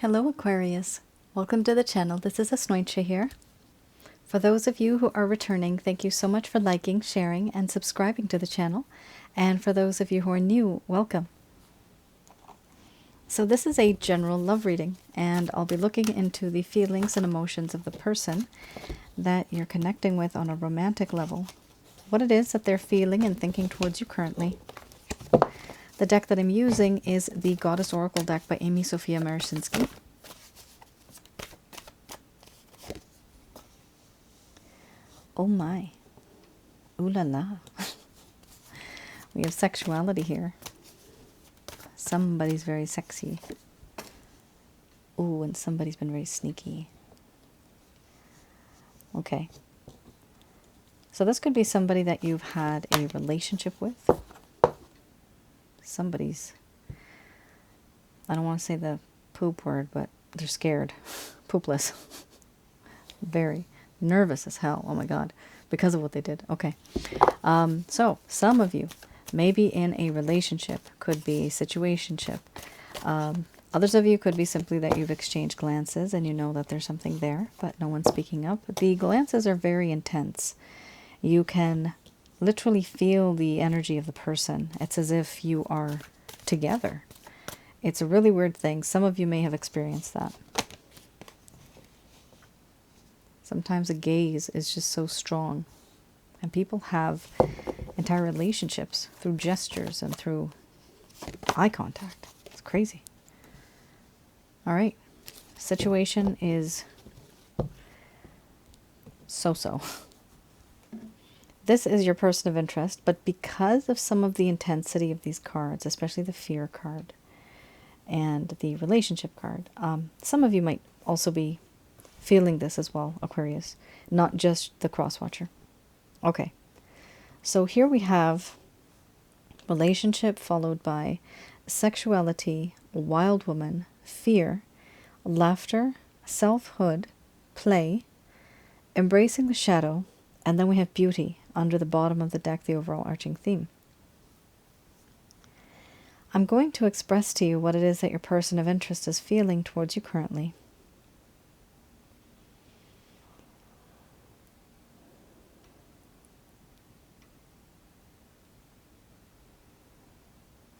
Hello Aquarius, welcome to the channel. This is Asnointia here. For those of you who are returning, thank you so much for liking, sharing, and subscribing to the channel. And for those of you who are new, welcome. So this is a general love reading, and I'll be looking into the feelings and emotions of the person that you're connecting with on a romantic level. What it is that they're feeling and thinking towards you currently. The deck that I'm using is the Goddess Oracle deck by Amy Sophia Marasinski. Oh my. Ooh la la. We have sexuality here. Somebody's very sexy. Ooh, and somebody's been very sneaky. Okay. So this could be somebody that you've had a relationship with. Somebody's, I don't want to say the poop word, but they're scared. Poopless. Very nervous as hell. Oh my God. Because of what they did. Okay. So some of you may be in a relationship. Could be a situationship. Others of you could be simply that you've exchanged glances and you know that there's something there, but no one's speaking up. The glances are very intense. You can literally feel the energy of the person. It's as if you are together. It's a really weird thing. Some of you may have experienced that. Sometimes a gaze is just so strong. And people have entire relationships through gestures and through eye contact. It's crazy. All right. Situation is so-so. This is your person of interest, but because of some of the intensity of these cards, especially the fear card and the relationship card, some of you might also be feeling this as well, Aquarius, not just the cross-watcher. Okay, so here we have relationship followed by sexuality, wild woman, fear, laughter, selfhood, play, embracing the shadow, and then we have beauty under the bottom of the deck, the overall arching theme. I'm going to express to you what it is that your person of interest is feeling towards you currently.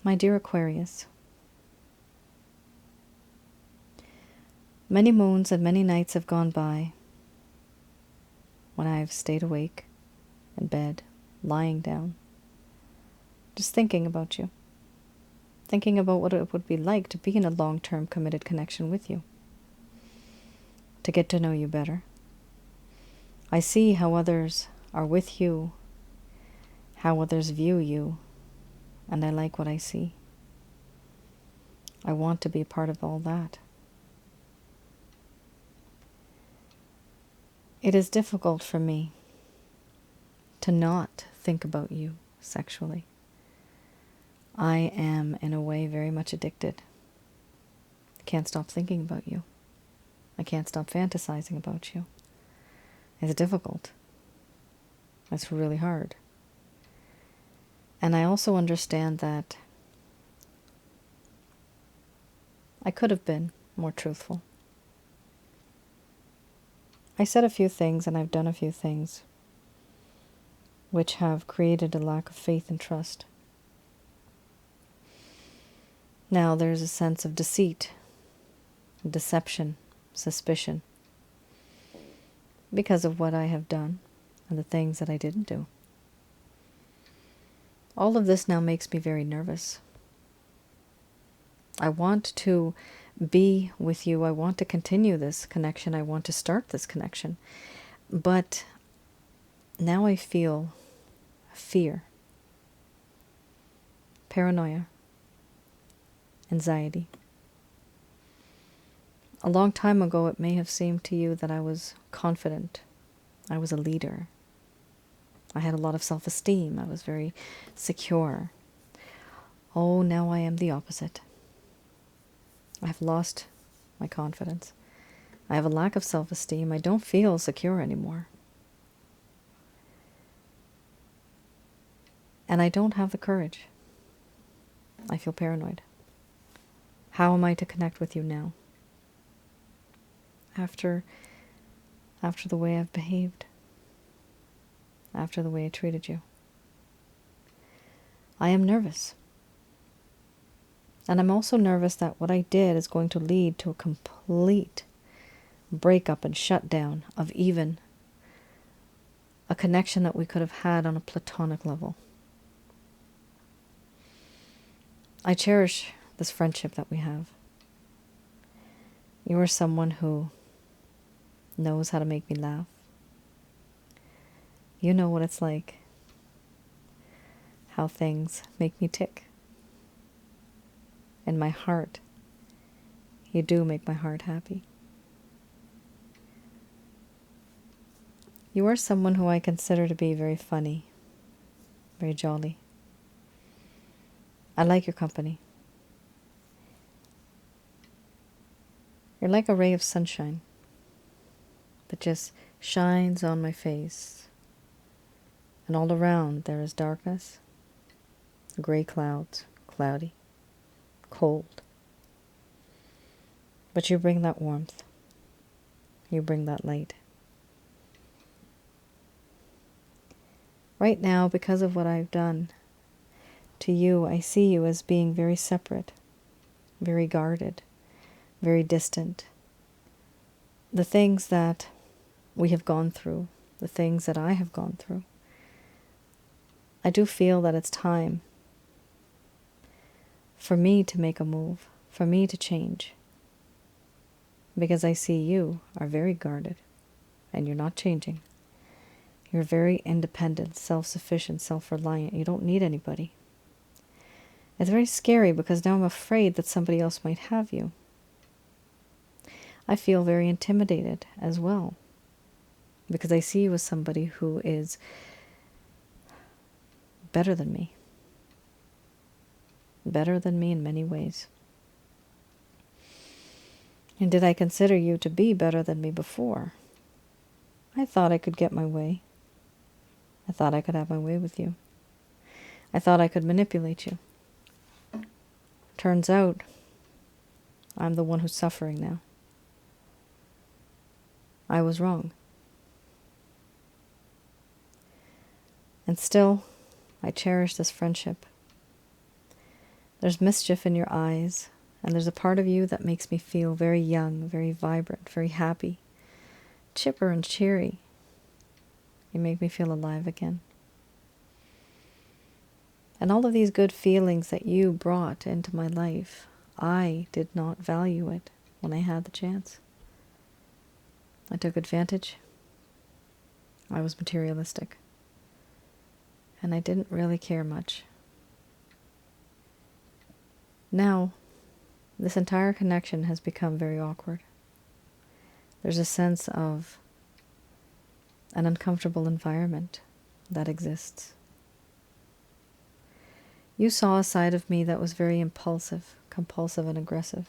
My dear Aquarius, many moons and many nights have gone by when I have stayed awake in bed, lying down, just thinking about you, thinking about what it would be like to be in a long-term committed connection with you, to get to know you better. I see how others are with you, how others view you, and I like what I see. I want to be a part of all that. It is difficult for me to not think about you sexually. I am, in a way, very much addicted. I can't stop thinking about you. I can't stop fantasizing about you. It's difficult. It's really hard. And I also understand that I could have been more truthful. I said a few things and I've done a few things which have created a lack of faith and trust. Now there's a sense of deceit, deception, suspicion because of what I have done and the things that I didn't do. All of this now makes me very nervous. I want to be with you. I want to continue this connection. I want to start this connection. But now I feel fear, paranoia, anxiety. A long time ago, it may have seemed to you that I was confident. I was a leader. I had a lot of self-esteem. I was very secure. Oh, now I am the opposite. I have lost my confidence. I have a lack of self-esteem. I don't feel secure anymore. And I don't have the courage. I feel paranoid. How am I to connect with you now? after the way I've behaved, after the way I treated you. I am nervous. And I'm also nervous that what I did is going to lead to a complete breakup and shutdown of even a connection that we could have had on a platonic level. I cherish this friendship that we have. You are someone who knows how to make me laugh. You know what it's like, how things make me tick. In my heart, you do make my heart happy. You are someone who I consider to be very funny, very jolly. I like your company. You're like a ray of sunshine that just shines on my face. And all around there is darkness, gray clouds, cloudy, cold. But you bring that warmth. You bring that light. Right now, because of what I've done to you, I see you as being very separate, very guarded, very distant. The things that we have gone through, the things that I have gone through, I do feel that it's time for me to make a move, for me to change. Because I see you are very guarded, and you're not changing. You're very independent, self-sufficient, self-reliant. You don't need anybody. It's very scary because now I'm afraid that somebody else might have you. I feel very intimidated as well because I see you as somebody who is better than me. Better than me in many ways. And did I consider you to be better than me before? I thought I could get my way. I thought I could have my way with you. I thought I could manipulate you. Turns out, I'm the one who's suffering now. I was wrong. And still, I cherish this friendship. There's mischief in your eyes, and there's a part of you that makes me feel very young, very vibrant, very happy, chipper and cheery. You make me feel alive again. And all of these good feelings that you brought into my life, I did not value it when I had the chance. I took advantage. I was materialistic. And I didn't really care much. Now, this entire connection has become very awkward. There's a sense of an uncomfortable environment that exists. You saw a side of me that was very impulsive, compulsive, and aggressive.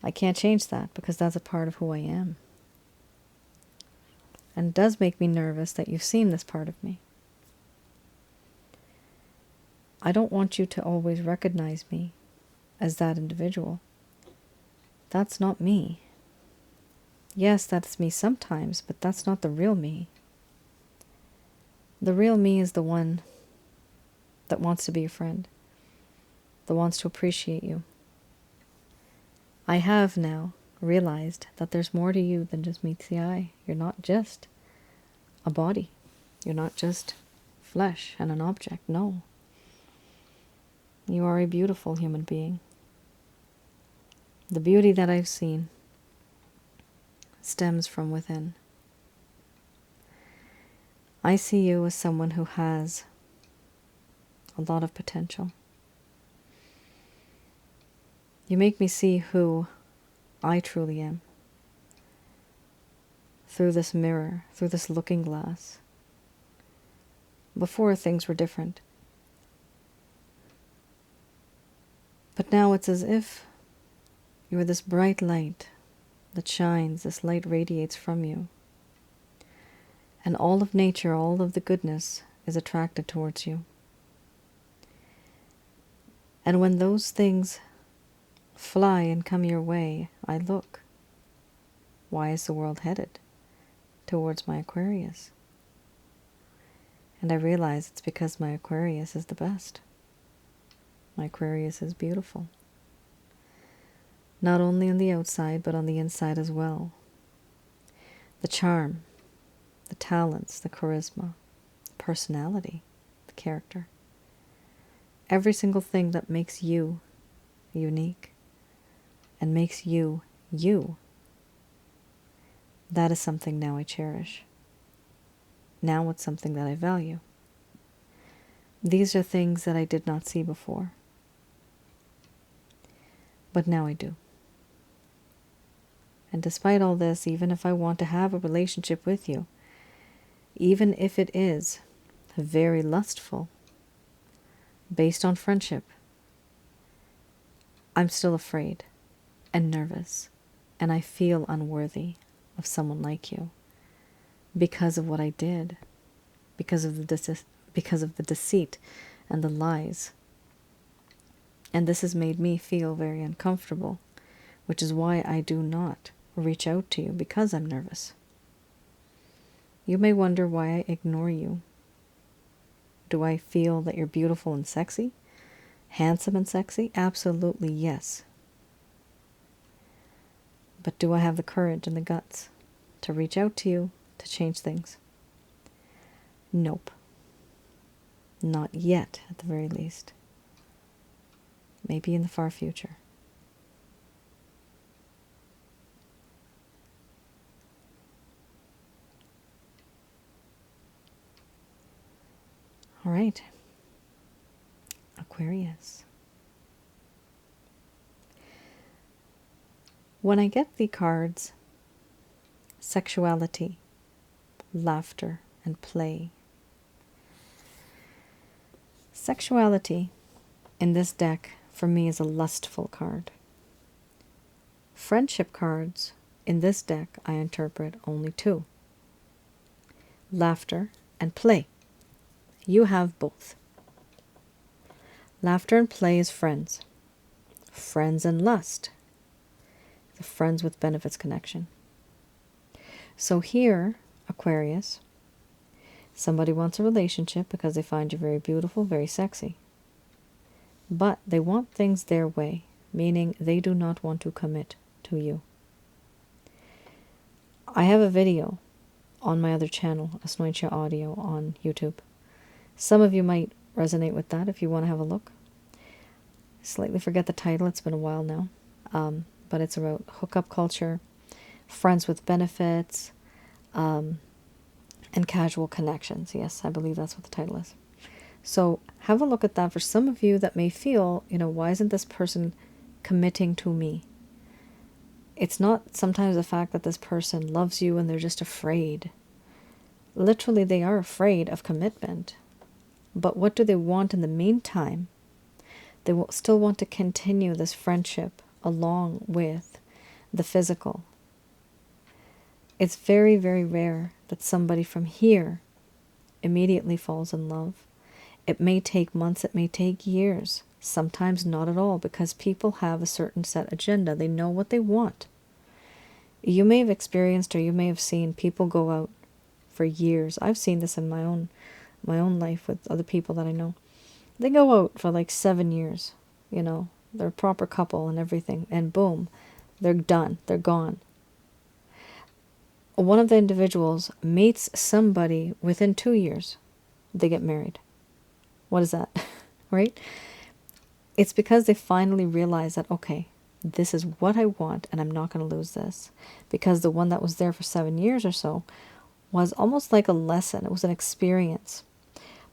I can't change that because that's a part of who I am. And it does make me nervous that you've seen this part of me. I don't want you to always recognize me as that individual. That's not me. Yes, that's me sometimes, but that's not the real me. The real me is the one that wants to be a friend, that wants to appreciate you. I have now realized that there's more to you than just meets the eye. You're not just a body. You're not just flesh and an object. No. You are a beautiful human being. The beauty that I've seen stems from within. I see you as someone who has a lot of potential. You make me see who I truly am through this mirror, through this looking glass. Before, things were different. But now it's as if you are this bright light that shines, this light radiates from you. And all of nature, all of the goodness is attracted towards you. And when those things fly and come your way, I look. Why is the world headed towards my Aquarius? And I realize it's because my Aquarius is the best. My Aquarius is beautiful. Not only on the outside, but on the inside as well. The charm, the talents, the charisma, the personality, the character. Every single thing that makes you unique and makes you you. That is something now I cherish. Now it's something that I value. These are things that I did not see before. But now I do. And despite all this, even if I want to have a relationship with you, even if it is very lustful, based on friendship, I'm still afraid and nervous, and I feel unworthy of someone like you because of what I did, because of the deceit and the lies. And this has made me feel very uncomfortable, which is why I do not reach out to you, because I'm nervous. You may wonder why I ignore you. Do I feel that you're beautiful and sexy? Handsome and sexy? Absolutely yes. But do I have the courage and the guts to reach out to you to change things? Nope. Not yet, at the very least. Maybe in the far future. All right. Aquarius. When I get the cards, sexuality, laughter, and play. Sexuality in this deck for me is a lustful card. Friendship cards in this deck I interpret only two. Laughter and play. You have both. Laughter and play is friends. Friends and lust. The friends with benefits connection. So here, Aquarius, somebody wants a relationship because they find you very beautiful, very sexy. But they want things their way, meaning they do not want to commit to you. I have a video on my other channel, Asnointia Audio, on YouTube. Some of you might resonate with that if you want to have a look. Slightly forget the title, it's been a while now. But it's about hookup culture, friends with benefits, and casual connections. Yes, I believe that's what the title is. So have a look at that for some of you that may feel, why isn't this person committing to me? It's not sometimes the fact that this person loves you and they're just afraid. Literally, they are afraid of commitment. But what do they want in the meantime? They will still want to continue this friendship along with the physical. It's very, very rare that somebody from here immediately falls in love. It may take months, it may take years, sometimes not at all, because people have a certain set agenda. They know what they want. You may have experienced or you may have seen people go out for years. I've seen this in my own life with other people that I know. They go out for like 7 years, they're a proper couple and everything, and boom, they're done, they're gone. One of the individuals meets somebody within 2 years, they get married. What is that? Right? It's because they finally realize that, okay, this is what I want and I'm not going to lose this. Because the one that was there for 7 years or so was almost like a lesson. It was an experience.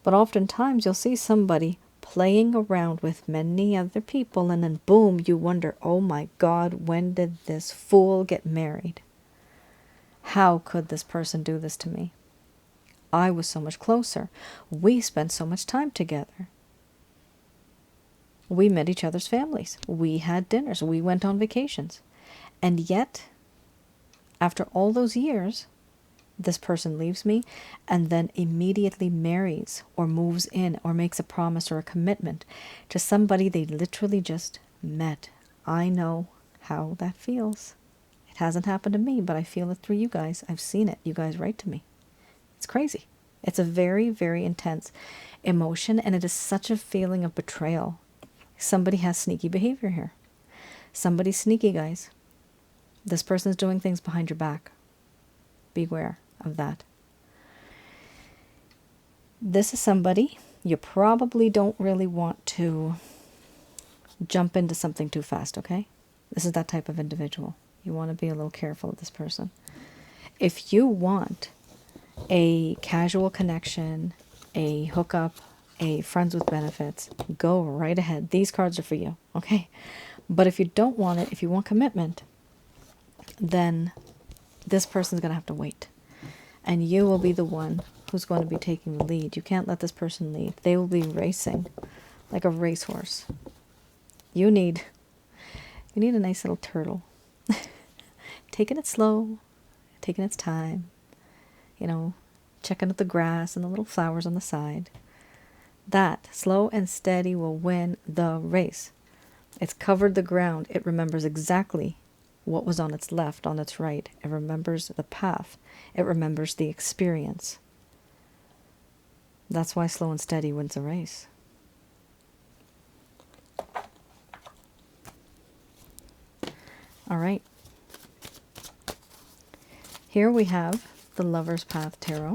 But oftentimes you'll see somebody playing around with many other people, and then boom, you wonder, oh my God, when did this fool get married? How could this person do this to me? I was so much closer. We spent so much time together. We met each other's families. We had dinners. We went on vacations. And yet, after all those years, this person leaves me and then immediately marries or moves in or makes a promise or a commitment to somebody they literally just met. I know how that feels. It hasn't happened to me, but I feel it through you guys. I've seen it. You guys write to me. It's crazy. It's a very, very intense emotion, and it is such a feeling of betrayal. Somebody has sneaky behavior here. Somebody's sneaky, guys. This person's doing things behind your back. Beware of that. This is somebody you probably don't really want to jump into something too fast, okay? This is that type of individual. You want to be a little careful of this person. If you want a casual connection, a hookup, a friends with benefits, go right ahead. These cards are for you, okay? But if you don't want it, if you want commitment, then this person's going to have to wait. And you will be the one who's going to be taking the lead. You can't let this person lead. They will be racing like a racehorse. You need a nice little turtle. Taking it slow, taking its time, you know, checking out the grass and the little flowers on the side. That, slow and steady, will win the race. It's covered the ground. It remembers exactly what was on its left, on its right. It remembers the path. It remembers the experience. That's why slow and steady wins the race. All right. Here we have the Lover's Path Tarot.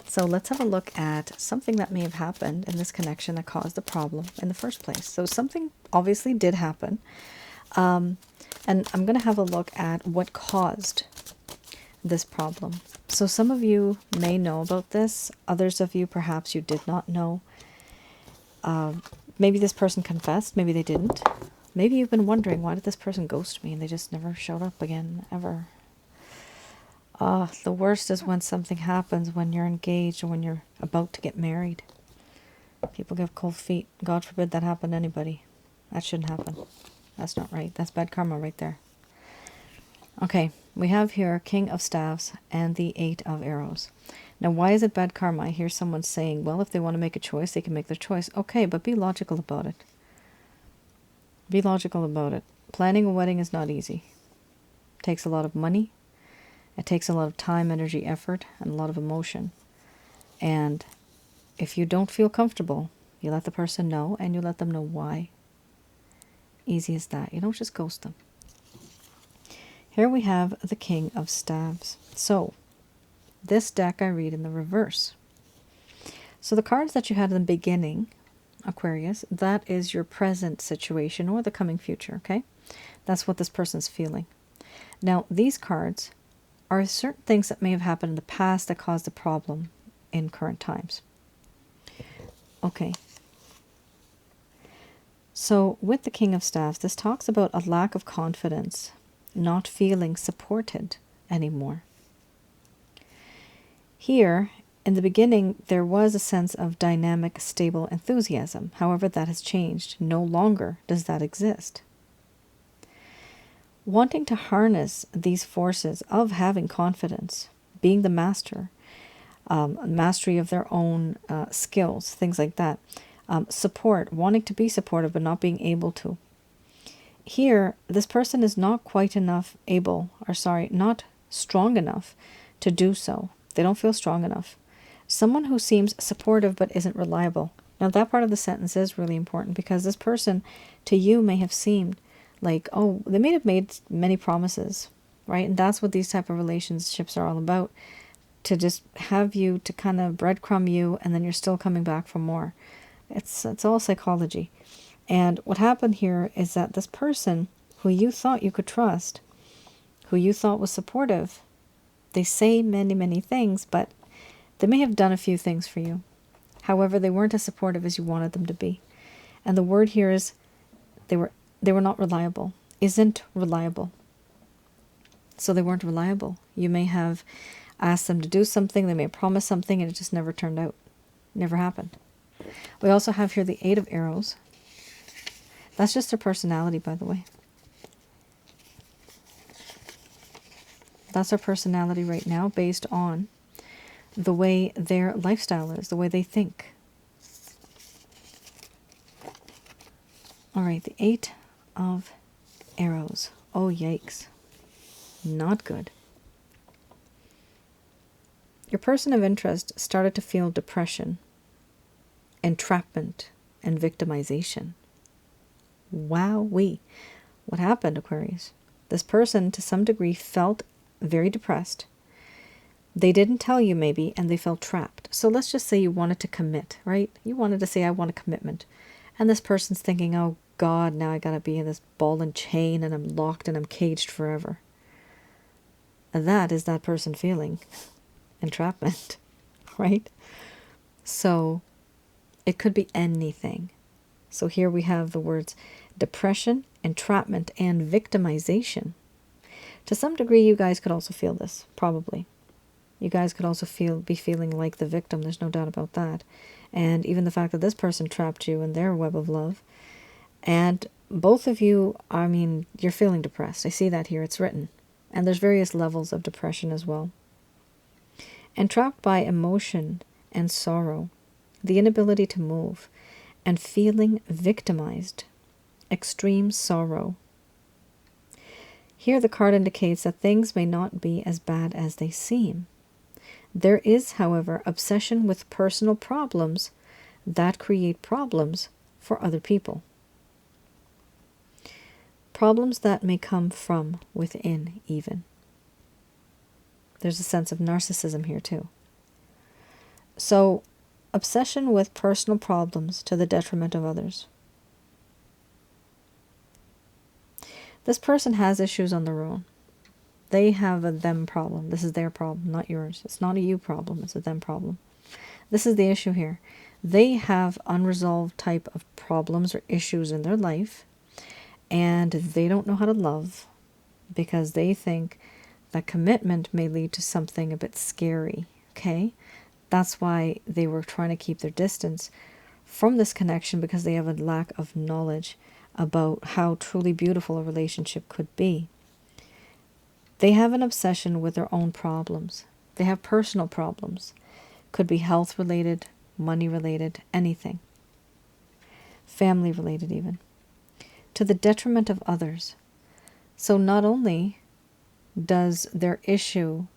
So let's have a look at something that may have happened in this connection that caused the problem in the first place. So something obviously did happen. And I'm going to have a look at what caused this problem. So some of you may know about this. Others of you, perhaps you did not know. Maybe this person confessed. Maybe they didn't. Maybe you've been wondering, why did this person ghost me? And they just never showed up again, ever. The worst is when something happens when you're engaged or when you're about to get married. People give cold feet. God forbid that happen to anybody. That shouldn't happen. That's not right. That's bad karma right there. Okay, we have here King of Staves and the 8 of Arrows. Now, why is it bad karma? I hear someone saying, well, if they want to make a choice, they can make their choice. Okay, but be logical about it. Be logical about it. Planning a wedding is not easy. It takes a lot of money. It takes a lot of time, energy, effort, and a lot of emotion. And if you don't feel comfortable, you let the person know, and you let them know why. Easy as that. You don't just ghost them. Here we have the King of Staves. So, this deck I read in the reverse. So the cards that you had in the beginning, Aquarius, that is your present situation or the coming future, okay? That's what this person's feeling. Now, these cards are certain things that may have happened in the past that caused the problem in current times. Okay. So with the King of Staves, this talks about a lack of confidence, not feeling supported anymore. Here, in the beginning, there was a sense of dynamic, stable enthusiasm. However, that has changed. No longer does that exist. Wanting to harness these forces of having confidence, being the master, mastery of their own skills, things like that, support, wanting to be supportive but not being able to. Here, this person is not quite enough not strong enough to do so. They don't feel strong enough. Someone who seems supportive but isn't reliable. Now, that part of the sentence is really important because this person to you may have seemed like, oh, they may have made many promises, right? And that's what these type of relationships are all about. To just have you to kind of breadcrumb you, and then you're still coming back for more. It's all psychology. And what happened here is that this person who you thought you could trust, who you thought was supportive, they say many, many things, but they may have done a few things for you. However, they weren't as supportive as you wanted them to be. And the word here is they were not reliable. Isn't reliable. So they weren't reliable. You may have asked them to do something, they may have promised something, and it just never turned out. Never happened. We also have here the 8 of Arrows. That's just their personality, by the way. That's their personality right now based on the way their lifestyle is, the way they think. All right, the 8 of Arrows. Oh, yikes. Not good. Your person of interest started to feel depression, entrapment, and victimization. Wowee. What happened, Aquarius? This person, to some degree, felt very depressed. They didn't tell you, maybe, and they felt trapped. So let's just say you wanted to commit, right? You wanted to say, I want a commitment. And this person's thinking, oh God, now I gotta be in this ball and chain and I'm locked and I'm caged forever. And that is that person feeling entrapment, right? So it could be anything. So here we have the words depression, entrapment, and victimization. To some degree, you guys could also feel this, probably. You guys could also be feeling like the victim. There's no doubt about that. And even the fact that this person trapped you in their web of love. And both of you, I mean, you're feeling depressed. I see that here. It's written. And there's various levels of depression as well. Entrapped by emotion and sorrow, the inability to move, and feeling victimized, extreme sorrow. Here the card indicates that things may not be as bad as they seem. There is, however, obsession with personal problems that create problems for other people. Problems that may come from within, even. There's a sense of narcissism here, too. So, obsession with personal problems to the detriment of others. This person has issues on their own. They have a them problem. This is their problem, not yours. It's not a you problem, it's a them problem. This is the issue here. They have unresolved type of problems or issues in their life, and they don't know how to love because they think that commitment may lead to something a bit scary, okay? That's why they were trying to keep their distance from this connection, because they have a lack of knowledge about how truly beautiful a relationship could be. They have an obsession with their own problems. They have personal problems. Could be health related, money related, anything. Family related even. To the detriment of others. So not only does their issue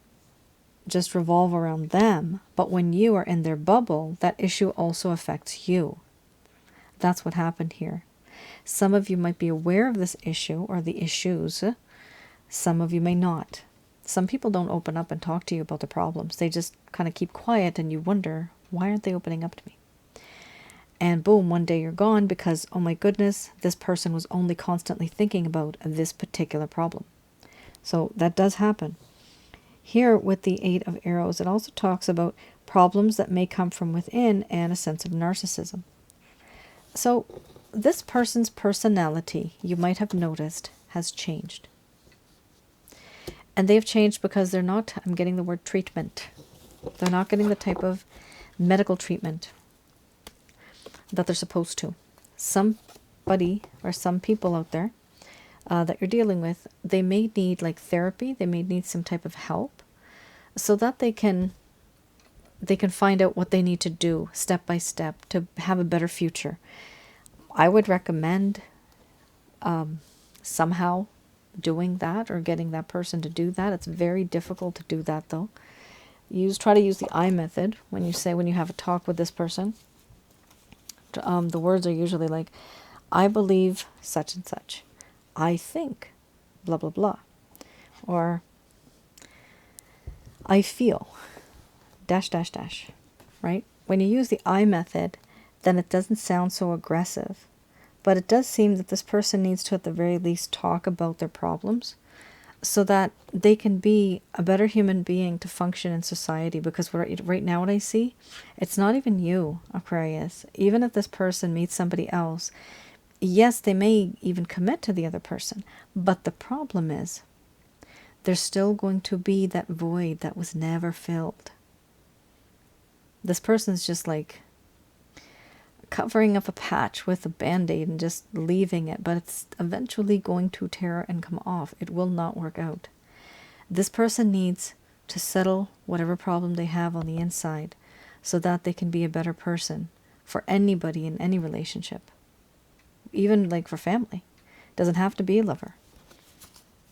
just revolve around them, but when you are in their bubble, that issue also affects you. That's what happened here. Some of you might be aware of this issue or the issues. Some of you may not. Some people don't open up and talk to you about the problems. They just kind of keep quiet, and you wonder, why aren't they opening up to me? And boom, one day you're gone because, oh my goodness, this person was only constantly thinking about this particular problem. So that does happen. Here with the 8 of Arrows, it also talks about problems that may come from within and a sense of narcissism. So this person's personality, you might have noticed, has changed. And they've changed because they're not, I'm getting the word treatment. They're not getting the type of medical treatment that they're supposed to. Somebody or some people out there that you're dealing with, they may need like therapy, they may need some type of help so that they can find out what they need to do step by step to have a better future. I would recommend somehow doing that or getting that person to do that. It's very difficult to do that though. Try to use the I method when you have a talk with this person. The words are usually like, I believe such and such. I think blah blah blah. Or I feel dash dash dash, right? When you use the I method, then it doesn't sound so aggressive. But it does seem that this person needs to at the very least talk about their problems so that they can be a better human being to function in society. Because right now what I see, it's not even you, Aquarius. Even if this person meets somebody else, yes, they may even commit to the other person. But the problem is, there's still going to be that void that was never filled. This person's just like covering up a patch with a band-aid and just leaving it, but it's eventually going to tear and come off. It will not work out. This person needs to settle whatever problem they have on the inside so that they can be a better person for anybody in any relationship. Even like for family. Doesn't have to be a lover.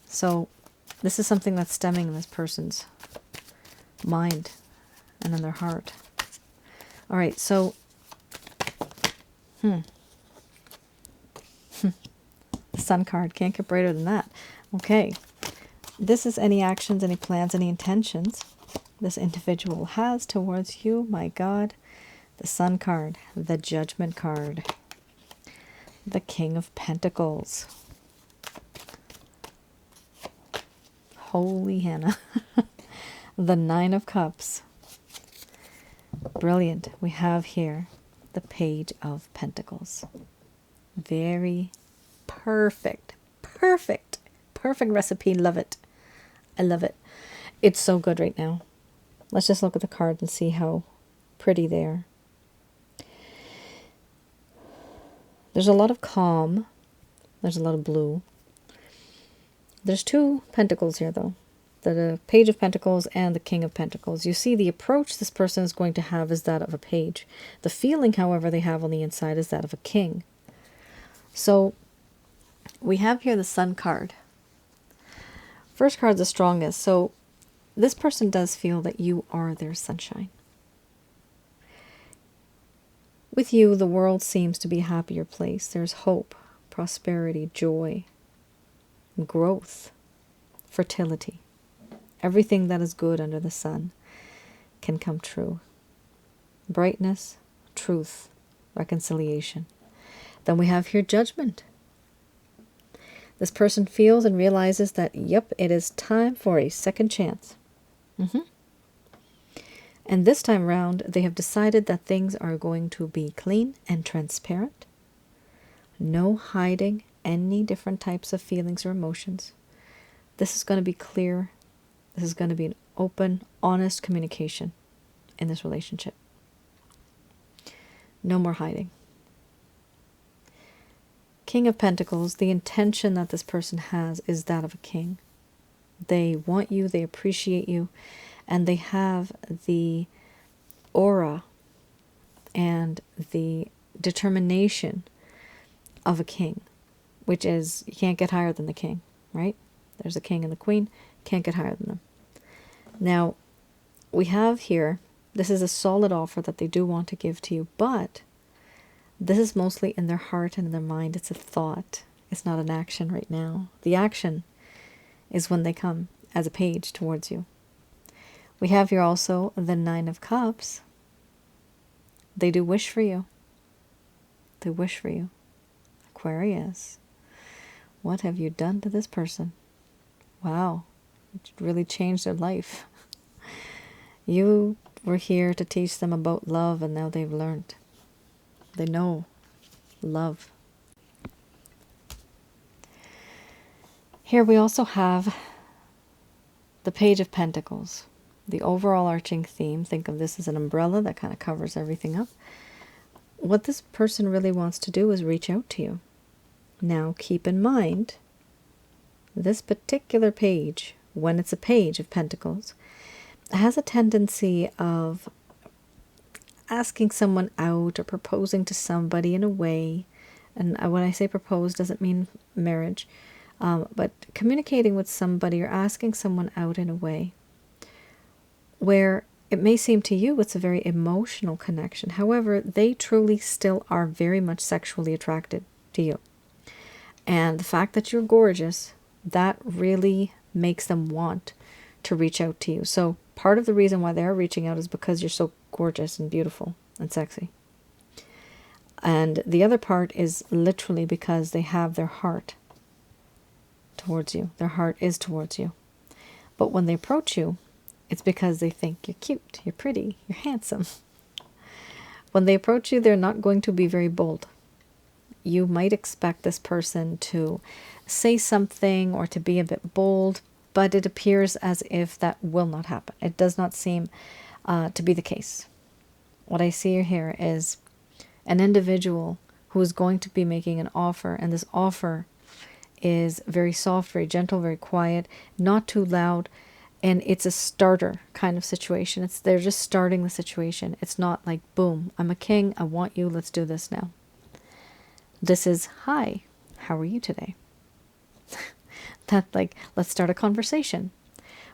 So This is something that's stemming in this person's mind and in their heart. All right, so the Sun card, can't get brighter than that. Okay, this is any actions, any plans, any intentions this individual has towards you. My God, the Sun card, the Judgment card, the King of Pentacles. Holy Hannah. The Nine of Cups. Brilliant. We have here the Page of Pentacles. Very perfect. Perfect. Perfect recipe. Love it. I love it. It's so good right now. Let's just look at the card and see how pretty they are. There's a lot of calm. There's a lot of blue. There's two pentacles here, though. The Page of Pentacles and the King of Pentacles. You see, the approach this person is going to have is that of a page. The feeling, however, they have on the inside is that of a king. So we have here the Sun card. First card's the strongest. So this person does feel that you are their sunshine. With you, the world seems to be a happier place. There's hope, prosperity, joy, growth, fertility. Everything that is good under the sun can come true. Brightness, truth, reconciliation. Then we have here Judgment. This person feels and realizes that, yep, it is time for a second chance. And this time round, they have decided that things are going to be clean and transparent. No hiding any different types of feelings or emotions. This is going to be clear. This is going to be an open, honest communication in this relationship. No more hiding. King of Pentacles, the intention that this person has is that of a king. They want you, they appreciate you, and they have the aura and the determination of a king, which is, you can't get higher than the king, right? There's a king and the queen, can't get higher than them. Now, we have here, this is a solid offer that they do want to give to you, but this is mostly in their heart and in their mind. It's a thought. It's not an action right now. The action is when they come as a page towards you. We have here also the Nine of Cups. They do wish for you. They wish for you. Aquarius, what have you done to this person? Wow, it really changed their life. You were here to teach them about love, and now they've learned. They know love. Here we also have the Page of Pentacles. The overall arching theme, think of this as an umbrella that kind of covers everything up. What this person really wants to do is reach out to you. Now keep in mind, this particular page, when it's a Page of Pentacles, has a tendency of asking someone out or proposing to somebody in a way, and when I say propose doesn't mean marriage, but communicating with somebody or asking someone out in a way where it may seem to you it's a very emotional connection. However, they truly still are very much sexually attracted to you. And the fact that you're gorgeous, that really makes them want to reach out to you. So part of the reason why they're reaching out is because you're so gorgeous and beautiful and sexy. And the other part is literally because they have their heart towards you. Their heart is towards you. But when they approach you, it's because they think you're cute, you're pretty, you're handsome. When they approach you, they're not going to be very bold. You might expect this person to say something or to be a bit bold, but it appears as if that will not happen. It does not seem to be the case. What I see here is an individual who is going to be making an offer, and this offer is very soft, very gentle, very quiet, not too loud, and it's a starter kind of situation. They're just starting the situation. It's not like, boom, I'm a king, I want you, let's do this now. This is, hi, how are you today? That, like, let's start a conversation.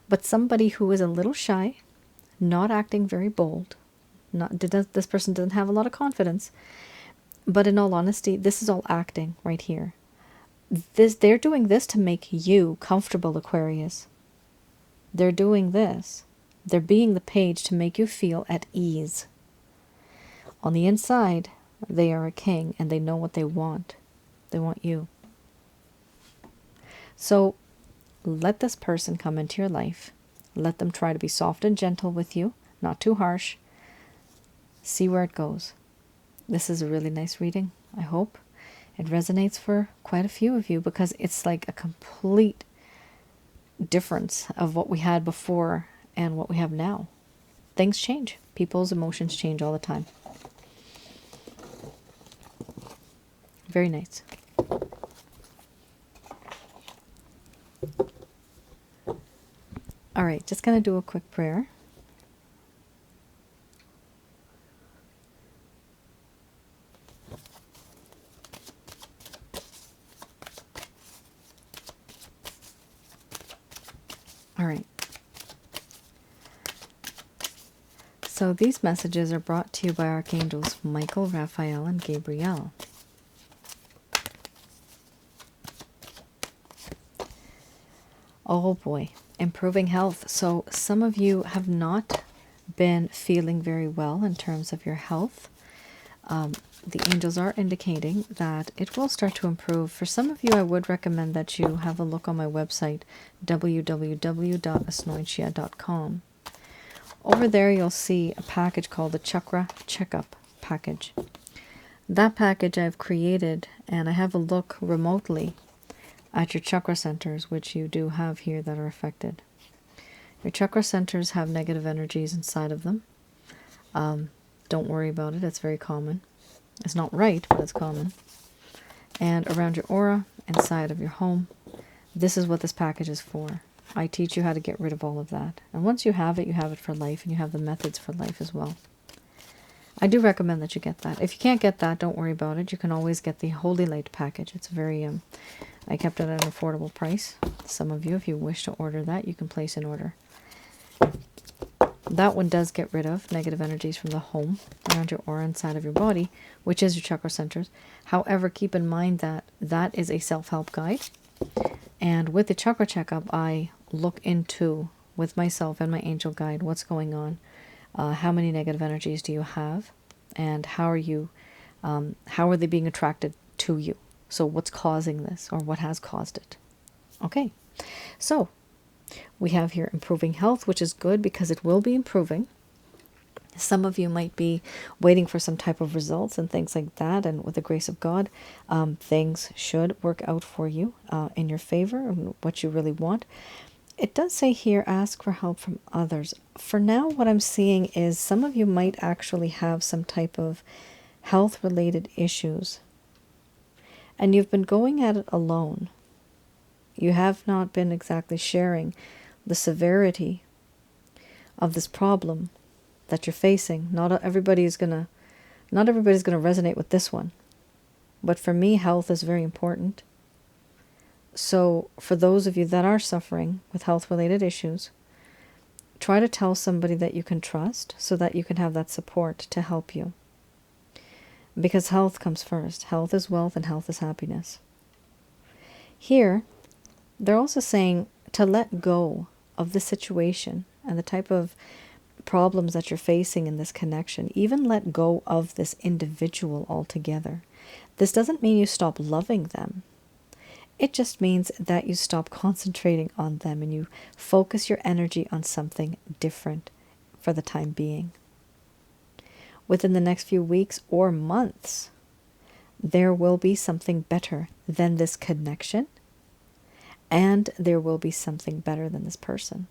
But somebody who is a little shy, not acting very bold, this person doesn't have a lot of confidence, but in all honesty, this is all acting right here. They're doing this to make you comfortable, Aquarius. They're doing this. They're being the page to make you feel at ease. On the inside, they are a king and they know what they want. They want you. So let this person come into your life. Let them try to be soft and gentle with you, not too harsh. See where it goes. This is a really nice reading, I hope. It resonates for quite a few of you because it's like a complete difference of what we had before and what we have now. Things change. People's emotions change all the time. Very nice. All right, just going to do a quick prayer. All right. So these messages are brought to you by Archangels Michael, Raphael, and Gabriel. Oh boy, improving health. So some of you have not been feeling very well in terms of your health. The angels are indicating that it will start to improve. For some of you, I would recommend that you have a look on my website, www.asnointia.com. Over there, you'll see a package called the Chakra Checkup package. That package I've created, and I have a look remotely at your chakra centers, which you do have here that are affected. Your chakra centers have negative energies inside of them. Don't worry about it. It's very common. It's not right, but it's common. And around your aura, inside of your home, this is what this package is for. I teach you how to get rid of all of that. And once you have it for life, and you have the methods for life as well. I do recommend that you get that. If you can't get that, don't worry about it. You can always get the Holy Light package. It's very, I kept it at an affordable price. Some of you, if you wish to order that, you can place an order. That one does get rid of negative energies from the home, around your aura, inside of your body, which is your chakra centers. However, keep in mind that that is a self-help guide. And with the chakra checkup, I look into, with myself and my angel guide, what's going on. How many negative energies do you have? And how are they being attracted to you? So what's causing this, or what has caused it? Okay, so we have here improving health, which is good because it will be improving. Some of you might be waiting for some type of results and things like that. And with the grace of God, things should work out for you in your favor and what you really want. It does say here, ask for help from others. For now, what I'm seeing is some of you might actually have some type of health-related issues. And you've been going at it alone. You have not been exactly sharing the severity of this problem that you're facing. Not everybody's gonna resonate with this one. But for me, health is very important. So for those of you that are suffering with health-related issues, try to tell somebody that you can trust so that you can have that support to help you. Because health comes first. Health is wealth and health is happiness. Here, they're also saying to let go of the situation and the type of problems that you're facing in this connection. Even let go of this individual altogether. This doesn't mean you stop loving them. It just means that you stop concentrating on them and you focus your energy on something different for the time being. Within the next few weeks or months, there will be something better than this connection, and there will be something better than this person.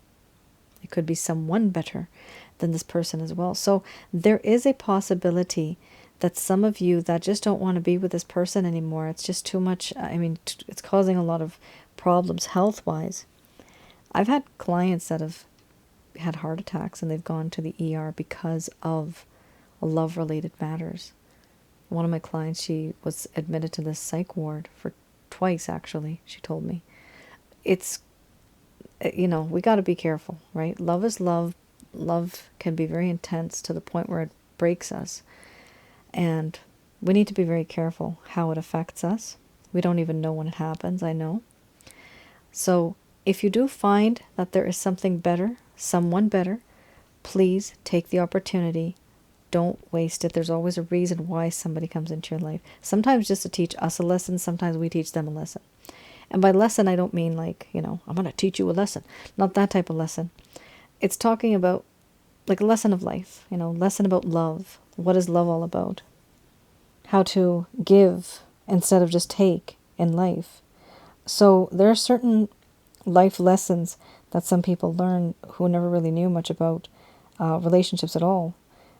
It could be someone better than this person as well. So there is a possibility that some of you that just don't want to be with this person anymore, it's just too much. I mean, it's causing a lot of problems health-wise. I've had clients that have had heart attacks and they've gone to the ER because of love-related matters. One of my clients, she was admitted to the psych ward for twice, actually, she told me. it's, we got to be careful, right? Love is love. Love can be very intense to the point where it breaks us. And we need to be very careful how it affects us. We don't even know when it happens, I know. So if you do find that there is something better, someone better, please take the opportunity. Don't waste it. There's always a reason why somebody comes into your life. Sometimes just to teach us a lesson, sometimes we teach them a lesson. And by lesson, I don't mean like, I'm going to teach you a lesson. Not that type of lesson. It's talking about like a lesson of life, lesson about love. What is love all about? How to give instead of just take in life. So there are certain life lessons that some people learn who never really knew much about relationships at all.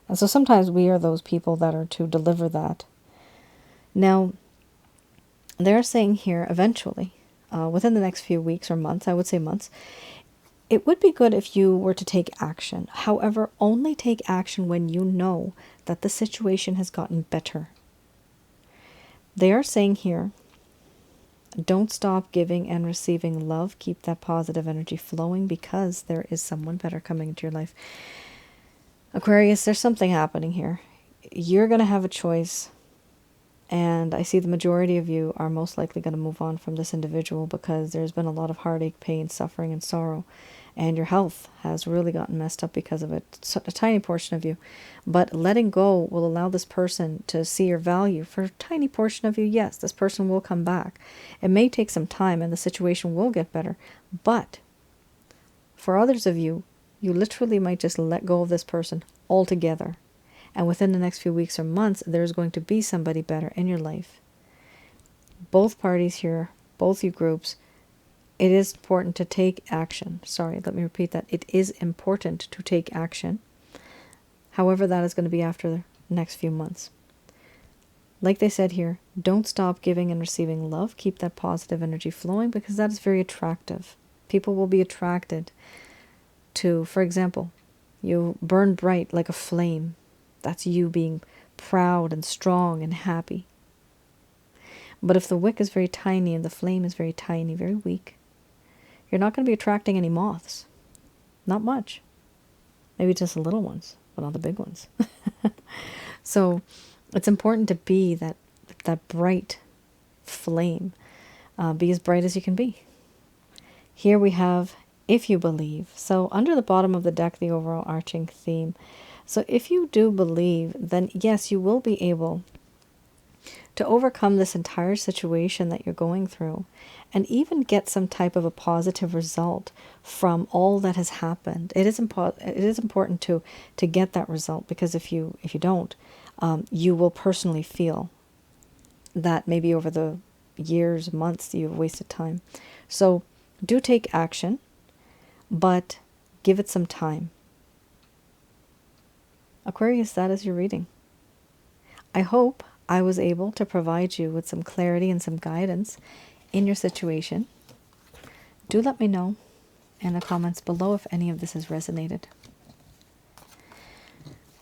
And so sometimes we are those people that are to deliver that. Now, they're saying here eventually, within the next few weeks or months, I would say months, it would be good if you were to take action. However, only take action when you know that the situation has gotten better. They are saying here, don't stop giving and receiving love. Keep that positive energy flowing because there is someone better coming into your life. Aquarius, there's something happening here. You're going to have a choice. And I see the majority of you are most likely going to move on from this individual because there's been a lot of heartache, pain, suffering, and sorrow. And your health has really gotten messed up because of it. It's a tiny portion of you. But letting go will allow this person to see your value. For a tiny portion of you, yes, this person will come back. It may take some time and the situation will get better. But for others of you, you literally might just let go of this person altogether. And within the next few weeks or months, there's going to be somebody better in your life. Both parties here, both you groups, it is important to take action. Sorry, let me repeat that. It is important to take action. However, that is going to be after the next few months. Like they said here, don't stop giving and receiving love. Keep that positive energy flowing because that is very attractive. People will be attracted to, for example, you burn bright like a flame. That's you being proud and strong and happy. But if the wick is very tiny and the flame is very tiny, very weak, you're not going to be attracting any moths. Not much. Maybe just the little ones, but not the big ones. So it's important to be that bright flame. Be as bright as you can be. Here we have, if you believe. So under the bottom of the deck, the overall arching theme. So if you do believe, then yes, you will be able to overcome this entire situation that you're going through and even get some type of a positive result from all that has happened. It is important to get that result because if you don't, you will personally feel that maybe over the years, months, you've wasted time. So do take action, but give it some time. Aquarius, that is your reading. I hope I was able to provide you with some clarity and some guidance in your situation. Do let me know in the comments below if any of this has resonated.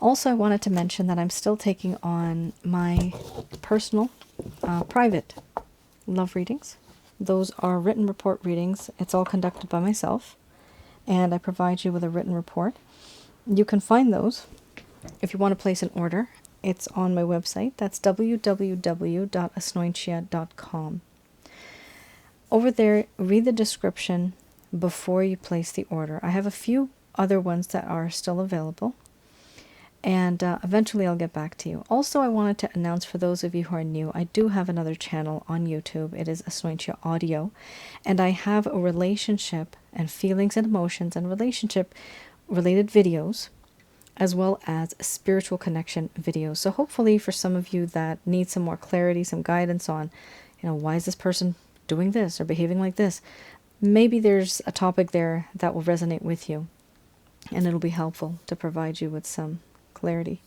Also, I wanted to mention that I'm still taking on my personal, private love readings. Those are written report readings. It's all conducted by myself, and I provide you with a written report. You can find those if you want to place an order. It's on my website. That's www.asnointia.com. Over there, read the description before you place the order. I have a few other ones that are still available, and eventually I'll get back to you. Also, I wanted to announce for those of you who are new, I do have another channel on YouTube. It is Asnointia Audio, and I have a relationship and feelings and emotions and relationship related videos, as well as spiritual connection videos. So hopefully for some of you that need some more clarity, some guidance on, why is this person doing this or behaving like this? Maybe there's a topic there that will resonate with you, and it'll be helpful to provide you with some clarity.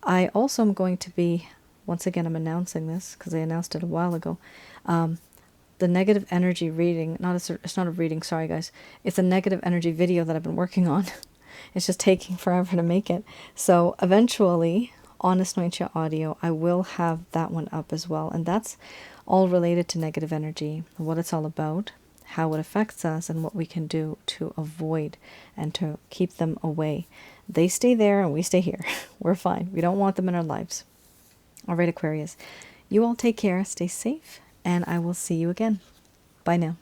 I also am going to be, once again, I'm announcing this because I announced it a while ago, the negative energy reading, it's not a reading, sorry guys, it's a negative energy video that I've been working on. It's just taking forever to make it. So eventually, on Asnointia Audio, I will have that one up as well. And that's all related to negative energy, what it's all about, how it affects us and what we can do to avoid and to keep them away. They stay there and we stay here. We're fine. We don't want them in our lives. All right, Aquarius. You all take care, stay safe, and I will see you again. Bye now.